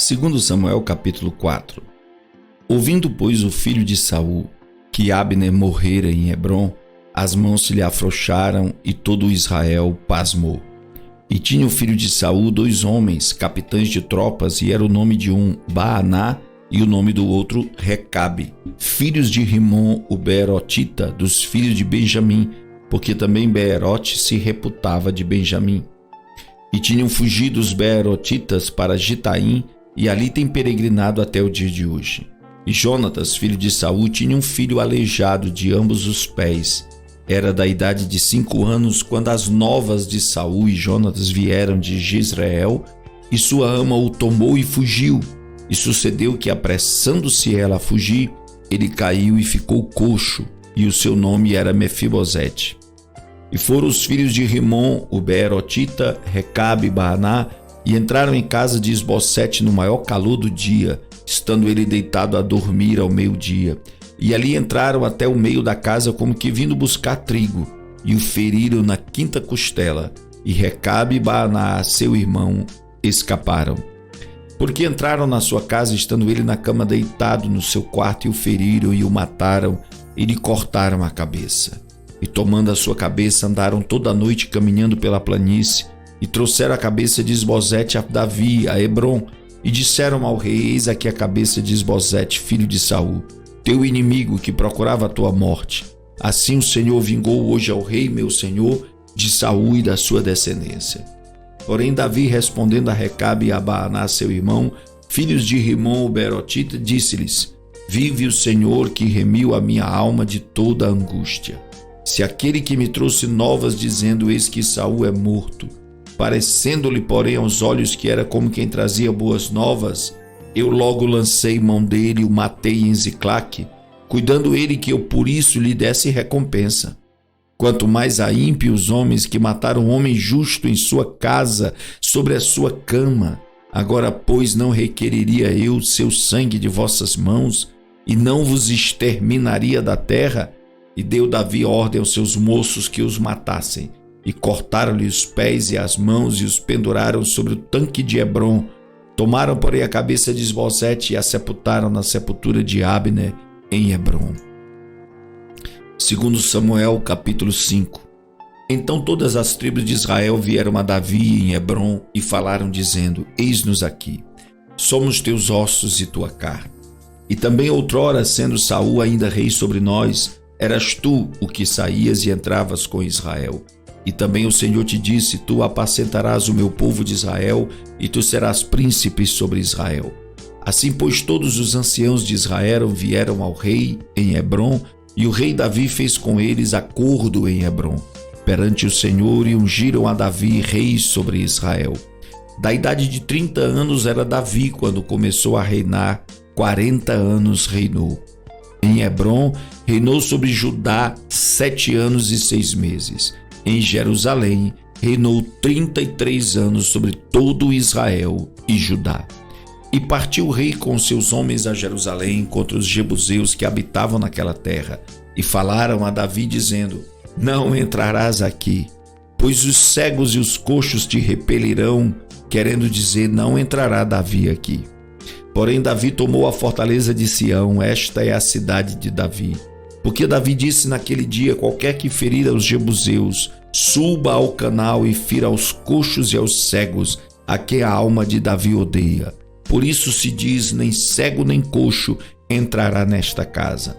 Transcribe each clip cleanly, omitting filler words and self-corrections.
Segundo Samuel capítulo 4. Ouvindo, pois, o filho de Saul que Abner morrera em Hebrom, as mãos se lhe afrouxaram e todo Israel pasmou. E tinha o filho de Saul 2 homens, capitães de tropas, e era o nome de um Baaná e o nome do outro Recabe, filhos de Rimom o Beerotita, dos filhos de Benjamim, porque também Beerote se reputava de Benjamim. E tinham fugido os Beerotitas para Gitaim, e ali têm peregrinado até o dia de hoje. E Jonatas, filho de Saul, tinha um filho aleijado de ambos os pés. Era da idade de 5 anos quando as novas de Saul e Jonatas vieram de Jezreel, e sua ama o tomou e fugiu. E sucedeu que, apressando-se ela a fugir, ele caiu e ficou coxo, e o seu nome era Mefibosete. E foram os filhos de Rimom, o Beerotita, Recabe e Baaná, e entraram em casa de Isbosete no maior calor do dia, estando ele deitado a dormir ao meio-dia. E ali entraram até o meio da casa como que vindo buscar trigo, e o feriram na 5ª costela, e Recabe e Baaná, seu irmão, escaparam. Porque entraram na sua casa, estando ele na cama deitado no seu quarto, e o feriram e o mataram, e lhe cortaram a cabeça. E tomando a sua cabeça, andaram toda a noite caminhando pela planície, e trouxeram a cabeça de Isbosete a Davi, a Hebrom, e disseram ao rei: eis aqui a cabeça de Isbosete, filho de Saul, teu inimigo que procurava a tua morte. Assim o Senhor vingou hoje ao rei, meu senhor, de Saul e da sua descendência. Porém Davi, respondendo a Recabe e a Baaná, seu irmão, filhos de Rimom o Beerotita, disse-lhes: vive o Senhor que remiu a minha alma de toda a angústia. Se aquele que me trouxe novas dizendo: eis que Saul é morto, parecendo-lhe porém aos olhos que era como quem trazia boas novas, eu logo lancei mão dele e o matei em Ziclaque, cuidando ele que eu por isso lhe desse recompensa. Quanto mais a ímpios homens que mataram um homem justo em sua casa, sobre a sua cama. Agora, pois, não requereria eu seu sangue de vossas mãos, e não vos exterminaria da terra? E deu Davi ordem aos seus moços que os matassem, e cortaram-lhe os pés e as mãos e os penduraram sobre o tanque de Hebrom. Tomaram, porém, a cabeça de Isbosete e a sepultaram na sepultura de Abner em Hebrom. Segundo Samuel, capítulo 5. Então todas as tribos de Israel vieram a Davi em Hebrom e falaram, dizendo: eis-nos aqui, somos teus ossos e tua carne. E também outrora, sendo Saul ainda rei sobre nós, eras tu o que saías e entravas com Israel. E também o Senhor te disse: tu apacentarás o meu povo de Israel, e tu serás príncipe sobre Israel. Assim, pois, todos os anciãos de Israel vieram ao rei em Hebrom, e o rei Davi fez com eles acordo em Hebrom, perante o Senhor, e ungiram a Davi rei sobre Israel. Da idade de 30 anos era Davi quando começou a reinar, 40 anos reinou. Em Hebrom reinou sobre Judá 7 anos e 6 meses. Em Jerusalém reinou 33 anos sobre todo Israel e Judá. E partiu o rei com seus homens a Jerusalém contra os jebuseus que habitavam naquela terra, e falaram a Davi dizendo: não entrarás aqui, pois os cegos e os coxos te repelirão, querendo dizer: não entrará Davi aqui. Porém Davi tomou a fortaleza de Sião, esta é a cidade de Davi. Porque Davi disse naquele dia: qualquer que ferir aos jebuseus, suba ao canal e fira aos coxos e aos cegos, a quem a alma de Davi odeia. Por isso se diz: nem cego nem coxo entrará nesta casa.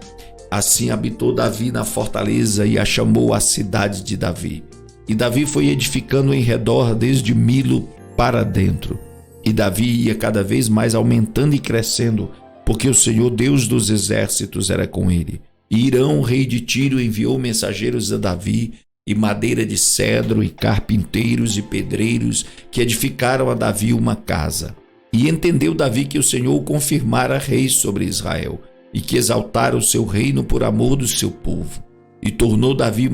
Assim habitou Davi na fortaleza e a chamou a cidade de Davi. E Davi foi edificando em redor desde Milo para dentro. E Davi ia cada vez mais aumentando e crescendo, porque o Senhor Deus dos exércitos era com ele. E Irão, rei de Tiro, enviou mensageiros a Davi, e madeira de cedro, e carpinteiros e pedreiros, que edificaram a Davi uma casa. E entendeu Davi que o Senhor o confirmara rei sobre Israel, e que exaltara o seu reino por amor do seu povo. E tomou Davi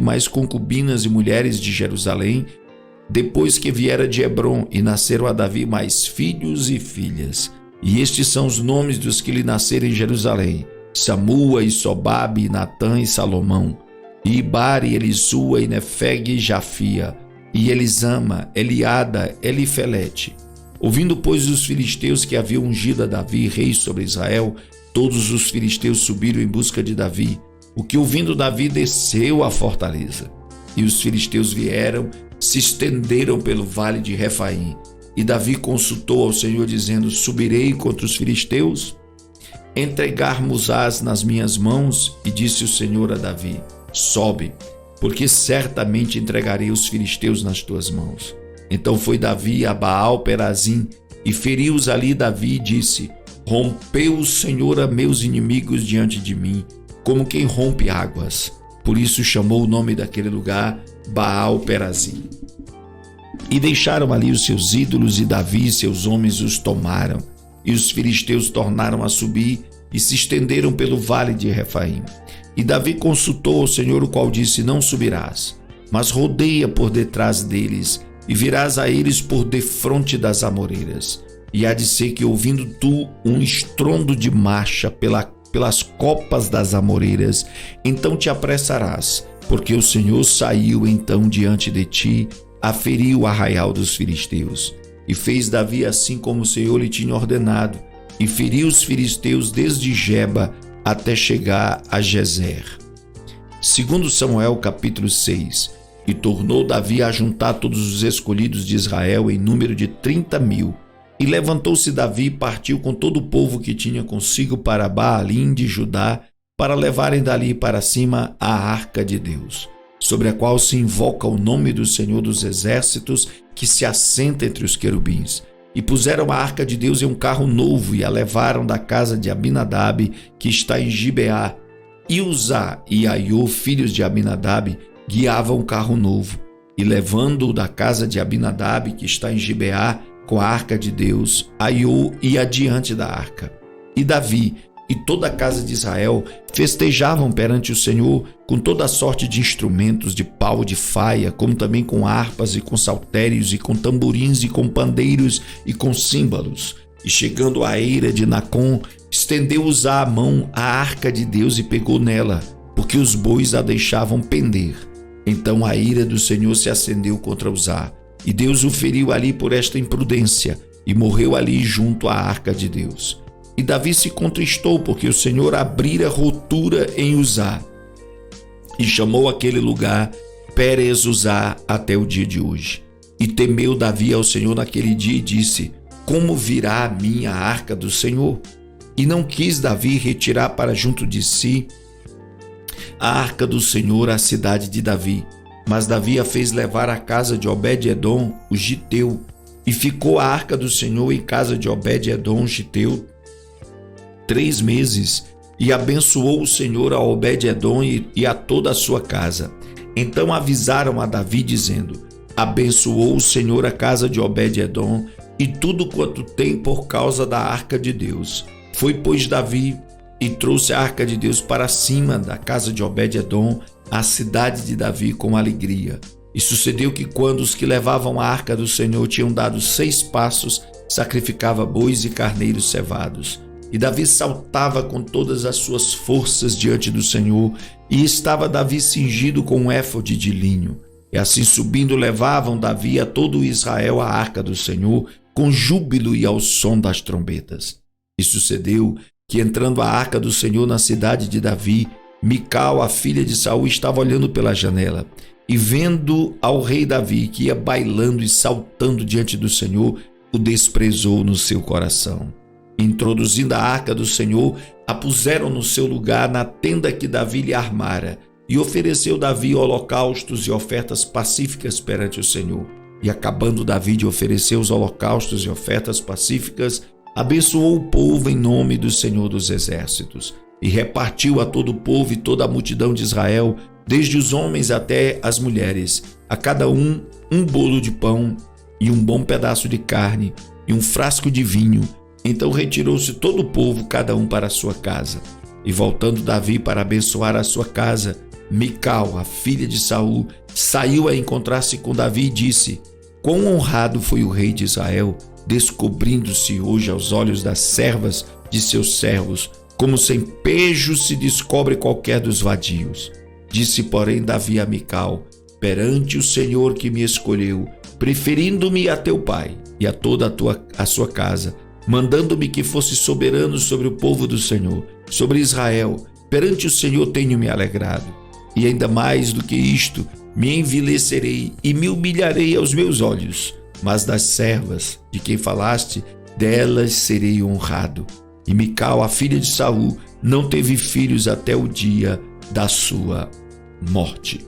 mais concubinas e mulheres de Jerusalém, depois que viera de Hebrom, e nasceram a Davi mais filhos e filhas. E estes são os nomes dos que lhe nasceram em Jerusalém: Samua, e Sobabe, e Natã, e Salomão, e Ibar, e Elisua, e Nefeg, e Jafia, e Elisama, Eliada, Elifelete. Ouvindo, pois, os filisteus que haviam ungido a Davi rei sobre Israel, todos os filisteus subiram em busca de Davi, o que, ouvindo Davi, desceu à fortaleza. E os filisteus vieram, se estenderam pelo vale de Refaim. E Davi consultou ao Senhor, dizendo: subirei contra os filisteus? Entregar-mos-ás nas minhas mãos? E disse o Senhor a Davi: sobe, porque certamente entregarei os filisteus nas tuas mãos. Então foi Davi a Baal-Perazim e feriu-os ali. Davi disse: rompeu o Senhor a meus inimigos diante de mim, como quem rompe águas. Por isso chamou o nome daquele lugar Baal-Perazim. E deixaram ali os seus ídolos, e Davi e seus homens os tomaram. E os filisteus tornaram a subir e se estenderam pelo vale de Refaim. E Davi consultou ao Senhor, o qual disse: não subirás, mas rodeia por detrás deles, e virás a eles por defronte das amoreiras. E há de ser que, ouvindo tu um estrondo de marcha pelas copas das amoreiras, então te apressarás, porque o Senhor saiu então diante de ti a ferir o arraial dos filisteus. E fez Davi assim como o Senhor lhe tinha ordenado, e feriu os filisteus desde Geba até chegar a Gezer. Segundo Samuel, capítulo 6. E tornou Davi a juntar todos os escolhidos de Israel em número de 30.000. E levantou-se Davi e partiu com todo o povo que tinha consigo para Baalim de Judá, para levarem dali para cima a arca de Deus, sobre a qual se invoca o nome do Senhor dos Exércitos, que se assenta entre os querubins. E puseram a arca de Deus em um carro novo, e a levaram da casa de Abinadab, que está em Gibeá. E Uzá e Aiô, filhos de Abinadab, guiavam o carro novo. E levando-o da casa de Abinadab, que está em Gibeá, com a arca de Deus, Aiô ia adiante da arca. E Davi e toda a casa de Israel festejavam perante o Senhor com toda a sorte de instrumentos de pau de faia, como também com harpas e com saltérios e com tamborins e com pandeiros e com símbolos. E chegando à eira de Nacon, estendeu Uzá a mão à arca de Deus e pegou nela, porque os bois a deixavam pender. Então a ira do Senhor se acendeu contra Uzá, e Deus o feriu ali por esta imprudência, e morreu ali junto à arca de Deus. E Davi se contristou, porque o Senhor abrira rotura em Uzá, e chamou aquele lugar Pérez Uzá até o dia de hoje. E temeu Davi ao Senhor naquele dia e disse: como virá a mim a arca do Senhor? E não quis Davi retirar para junto de si a arca do Senhor à cidade de Davi, mas Davi a fez levar à casa de Obed-edom, o giteu, e ficou a arca do Senhor em casa de Obed-edom, giteu, 3 meses, e abençoou o Senhor a Obed-edom e a toda a sua casa. Então avisaram a Davi, dizendo: abençoou o Senhor a casa de Obed-edom e tudo quanto tem por causa da arca de Deus. Foi, pois, Davi e trouxe a arca de Deus para cima da casa de Obed-edom, à cidade de Davi, com alegria. E sucedeu que, quando os que levavam a arca do Senhor tinham dado 6 passos, sacrificava bois e carneiros cevados. E Davi saltava com todas as suas forças diante do Senhor, e estava Davi cingido com um éfode de linho. E assim subindo levavam Davi a todo Israel a arca do Senhor, com júbilo e ao som das trombetas. E sucedeu que, entrando a arca do Senhor na cidade de Davi, Mical, a filha de Saul, estava olhando pela janela, e vendo ao rei Davi, que ia bailando e saltando diante do Senhor, o desprezou no seu coração. Introduzindo a arca do Senhor, a puseram no seu lugar na tenda que Davi lhe armara, e ofereceu Davi holocaustos e ofertas pacíficas perante o Senhor. E acabando Davi de oferecer os holocaustos e ofertas pacíficas, abençoou o povo em nome do Senhor dos Exércitos, e repartiu a todo o povo e toda a multidão de Israel, desde os homens até as mulheres, a cada um bolo de pão e um bom pedaço de carne e um frasco de vinho. Então retirou-se todo o povo, cada um para a sua casa. E voltando Davi para abençoar a sua casa, Mical, a filha de Saul, saiu a encontrar-se com Davi e disse: quão honrado foi o rei de Israel, descobrindo-se hoje aos olhos das servas de seus servos, como sem pejo se descobre qualquer dos vadios. Disse, porém, Davi a Mical: perante o Senhor que me escolheu, preferindo-me a teu pai e a toda a sua casa, mandando-me que fosse soberano sobre o povo do Senhor, sobre Israel. Perante o Senhor tenho me alegrado, e ainda mais do que isto, me envilecerei e me humilharei aos meus olhos. Mas das servas de quem falaste, delas serei honrado. E Mical, a filha de Saul, não teve filhos até o dia da sua morte.